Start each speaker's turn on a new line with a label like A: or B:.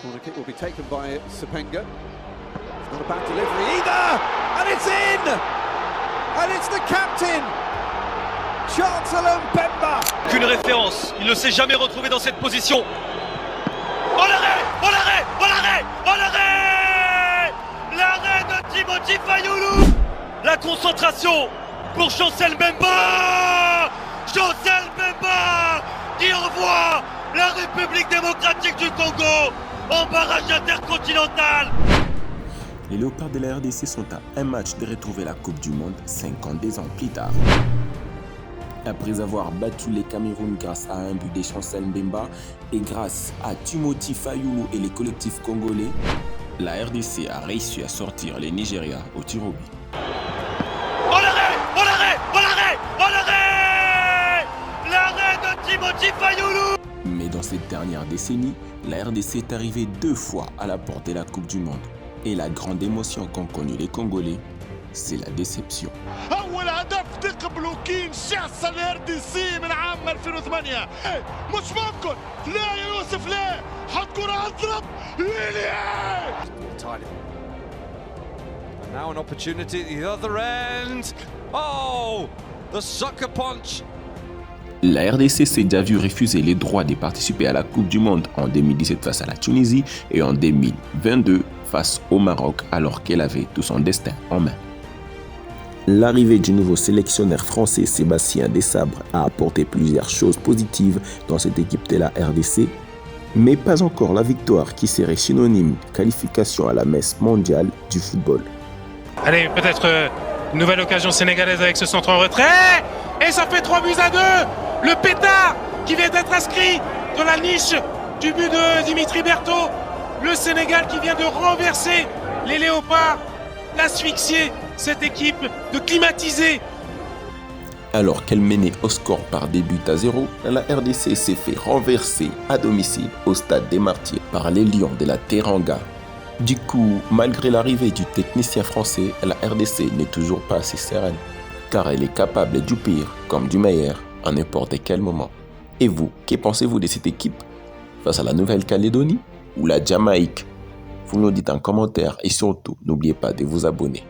A: Corner kick will be taken by Sepenga. It's not a bad delivery either, and it's in! And it's the captain, Chancellor Mbemba.
B: Qu'une référence, il ne s'est jamais retrouvé dans cette position. Oh l'arrêt, oh l'arrêt, oh l'arrêt, oh l'arrêt! L'arrêt de Timothy Fayulu. La concentration pour Chancel Mbemba. Chancel Mbemba qui envoie la République démocratique du Congo en barrage intercontinental.
C: Les Léopards de la RDC sont à un match de retrouver la Coupe du Monde 52 ans plus tard. Après avoir battu les Cameroun grâce à un but de Chancel Mbemba et grâce à Timothy Fayulu et les collectifs congolais, la RDC a réussi à sortir les Nigeria au tir au but.
B: Oh l'arrêt, oh l'arrêt, oh l'arrêt, oh l'arrêt! L'arrêt de Timothy Fayulu.
C: Mais dans cette dernière décennie, la RDC est arrivée 2 fois à la porte de la Coupe du Monde. Et la grande émotion qu'ont connue les Congolais, c'est la déception.
D: أول هدف تقبلوا كي نشعص الار دي سي من عام 2008 مش ممكن لا يا يوسف لا حط كرة اضرب
E: And now an opportunity at the other end. Oh, the sucker punch.
C: La RDC s'est déjà vu refuser les droits de participer à la Coupe du Monde en 2017 face à la Tunisie et en 2022 face au Maroc alors qu'elle avait tout son destin en main. L'arrivée du nouveau sélectionneur français Sébastien Desabre a apporté plusieurs choses positives dans cette équipe de la RDC, mais pas encore la victoire qui serait synonyme de qualification à la messe mondiale du football.
F: Allez, peut-être une nouvelle occasion sénégalaise avec ce centre en retrait. Et ça fait 3 buts à 2. Le pétard qui vient d'être inscrit dans la niche du but de Dimitri Berthaud. Le Sénégal qui vient de renverser les Léopards, d'asphyxier cette équipe, de climatiser.
C: Alors qu'elle menait au score par des buts à 0, la RDC s'est fait renverser à domicile au stade des Martyrs par les Lions de la Teranga. Du coup, malgré l'arrivée du technicien français, la RDC n'est toujours pas assez sereine, car elle est capable du pire comme du meilleur à n'importe quel moment. Et vous, que pensez-vous de cette équipe face à la Nouvelle-Calédonie ou la Jamaïque? Vous nous dites en commentaire et surtout, n'oubliez pas de vous abonner.